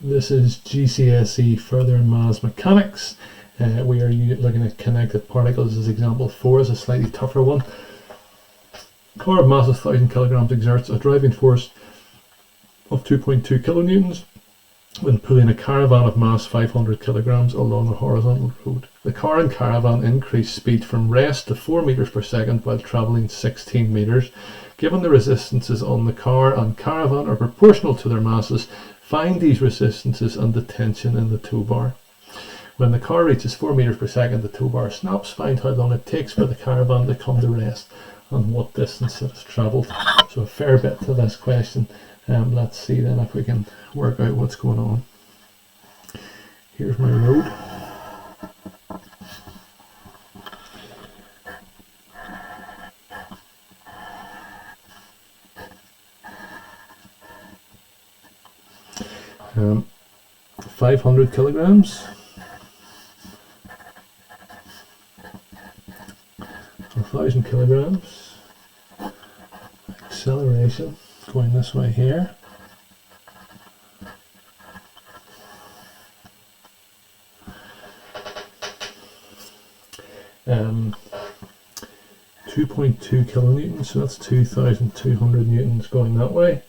This is GCSE Further Maths Mechanics. We are looking at connected particles as example 4 is a slightly tougher one. Car of mass of 1,000 kilograms exerts a driving force of 2.2 kilonewtons when pulling a caravan of mass 500 kilograms along a horizontal road. The car and caravan increase speed from rest to 4 meters per second while traveling 16 meters. Given the resistances on the car and caravan are proportional to their masses, find these resistances and the tension in the tow bar. When the car reaches 4 meters per second, the tow bar snaps. Find how long it takes for the caravan to come to rest and what distance it has travelled. So a fair bit to this question. Let's see then if we can work out what's going on. Here's my road. Um, 500 kilograms. 1,000 kilograms. Acceleration going this way here. Um, 2.2 kilonewtons, so that's 2,200 newtons going that way.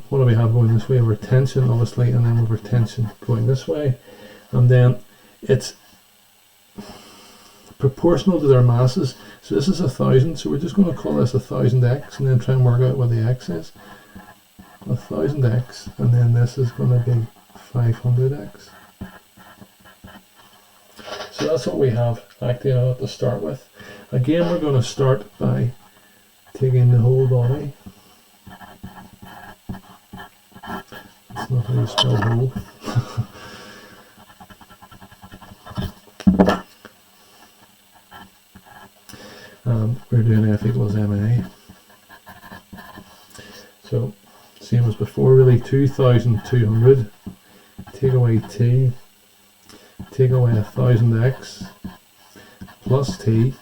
What do we have going this way? Over tension, obviously, and then over tension going this way. And then it's proportional to their masses. So this is 1,000, so we're just going to call this 1,000x and then try and work out what the x is. 1,000x, and then this is going to be 500x. So that's what we have acting out to start with. Again, we're going to start by taking the whole body. That's not how you spell whole. We're doing F equals MA. So, same as before really, 2,200, take away T, take away 1,000x, plus T,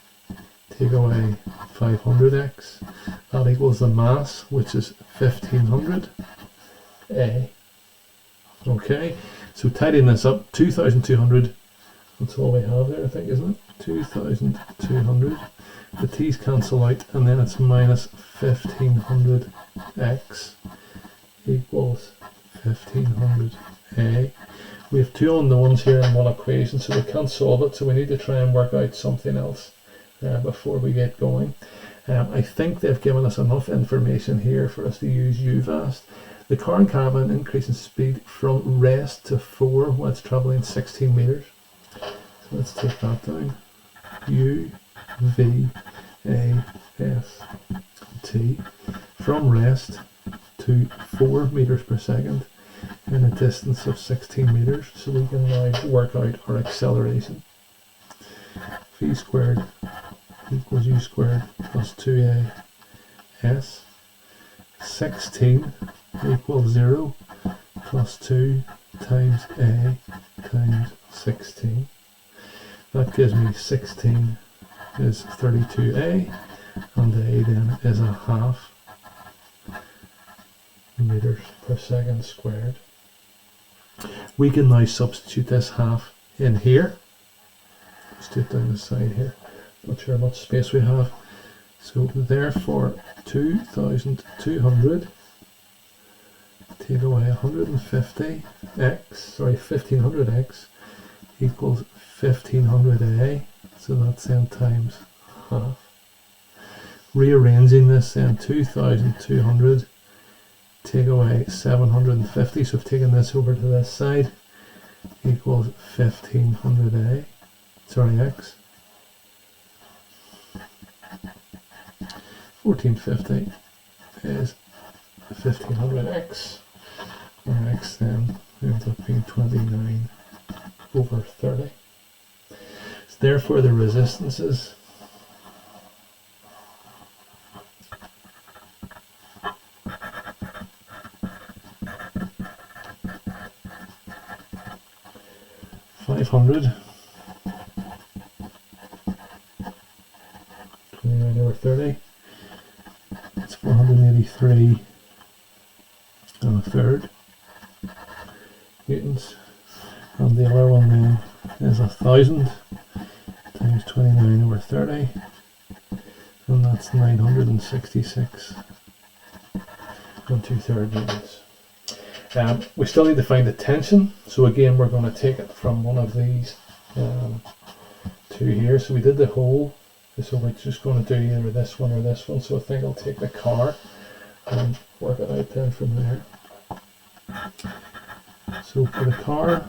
take away 500x, that equals the mass, which is 1,500 A. Okay, so tidying this up, 2,200, that's all we have there I think, isn't it? 2,200. The t's cancel out, and then it's minus 1,500x equals 1,500a. We have two unknowns here in one equation, so we can't solve it, so we need to try and work out something else before we get going. I think they've given us enough information here for us to use UVAST. The car and caravan increase in speed from rest to 4 while it's travelling 16 meters. So let's take that down. U, V, A, S, T, from rest to 4 meters per second in a distance of 16 meters. So we can now work out our acceleration. V squared equals U squared plus 2A S. 16 equals 0 plus 2 times A times 16. That gives me 16 is 32A, and A then is a half meters per second squared. We can now substitute this half in here. Let's do it down the side here. Not sure how much space we have. So therefore 2,200 take away 1,500x equals 1,500a, so that's then times half. Rearranging this then, 2,200 take away 750, so I've taken this over to this side, equals 1,500a, sorry, x. 1450 is 1,500x, or x then ends up being 29 over 30. So therefore the resistances (500) 29 over 30. It's 483 and a third. newtons, and the other one then is 1000 times 29 over 30, and that's 966 and 2/3 newtons. We still need to find the tension, so again we're going to take it from one of these two here. So we did the whole, so we're just going to do either this one or this one, so I think I'll take the car and work it out then from there. So for the car,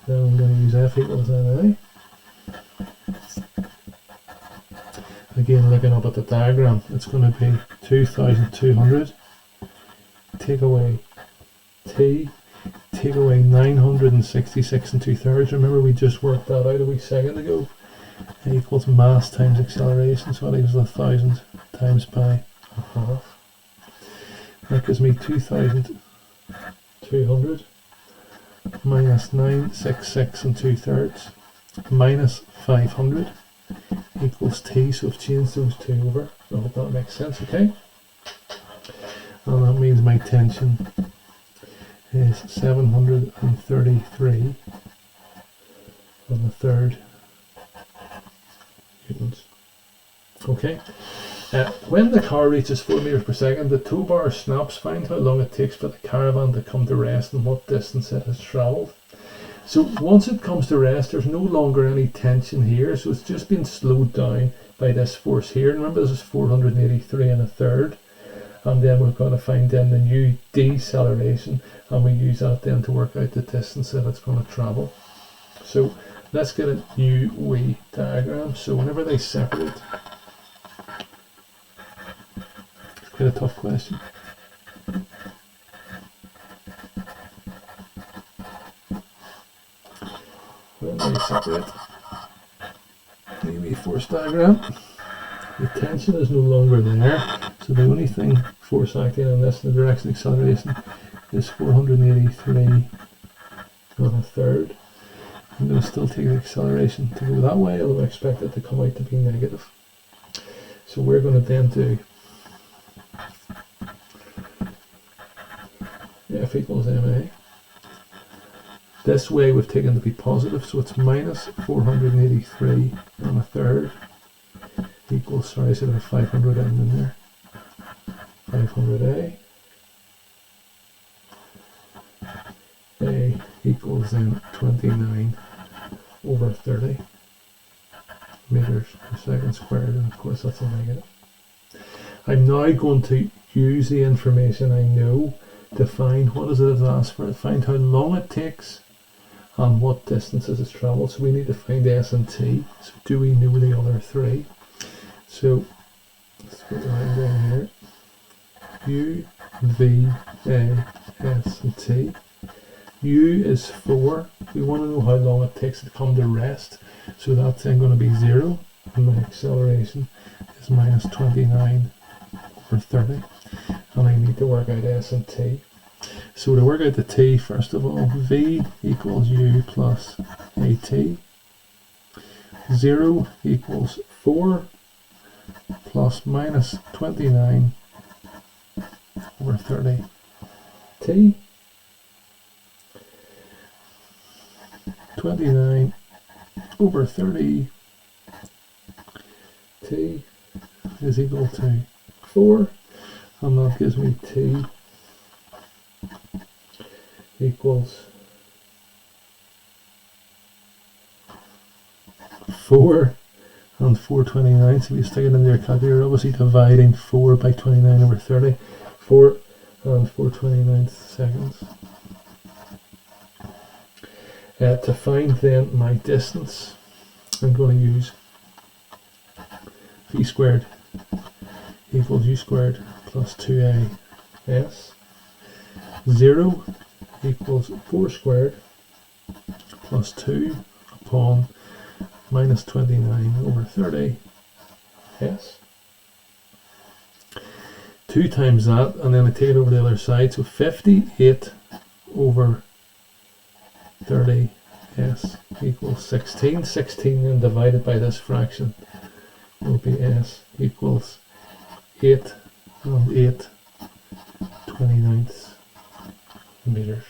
then I'm going to use F equals NA. Again, looking up at the diagram, it's going to be 2,200, take away T, take away 966 and 2/3. Remember we just worked that out a wee second ago. Equals mass times acceleration, so that equals 1,000 times by a half. That gives me 2,200 minus 966 and 2/3 minus 500 equals T, so I've changed those two over. I hope that makes sense, okay? And that means my tension is 733 1/3 newtons. Okay. When the car reaches 4 meters per second, the tow bar snaps. Find how long it takes for the caravan to come to rest and what distance it has travelled. So once it comes to rest, there's no longer any tension here, so it's just been slowed down by this force here. And remember, this is 483 1/3. And then we're going to find then the new deceleration, and we use that then to work out the distance that it's going to travel. So let's get a new wee diagram. So whenever they separate, it's quite a tough question. When they separate, new wee force diagram. The tension is no longer there, so the only thing force acting on this in the direction of acceleration is 483 1/3. I'm going to still take the acceleration to go that way, although I expect it to come out to be negative. So we're going to then do F equals ma. This way we've taken to be positive, so it's minus 483 1/3 equals, sorry, I should have a 500 in there, 500A. A equals then 29 over 30 meters per second squared, and of course that's a negative. I'm now going to use the information I know to find what is it it's asked for, find how long it takes and what distances it's travelled. So we need to find S and T. So do we know the other three? So let's put the line down here. U, V, A, S and T. U is 4. We want to know how long it takes to come to rest. So that's then going to be 0. And my acceleration is minus 29 over 30. And I need to work out S and T. So to work out the T, first of all, V equals U plus AT. 0 equals 4 plus minus 29 over 30 T. 29 over 30 T is equal to 4, and that gives me T equals 4 and 429. So if you stick it in your calculator, obviously dividing 4 by 29 over 30, 4 and 429 seconds. To find then my distance, I'm going to use V squared equals U squared plus 2AS. 0 equals 4 squared plus 2 upon minus 29 over 30 S. 2 times that, and then I take it over the other side, so 58 over 30 S equals 16. 16 then divided by this fraction will be S equals 8 and 8 29ths meters.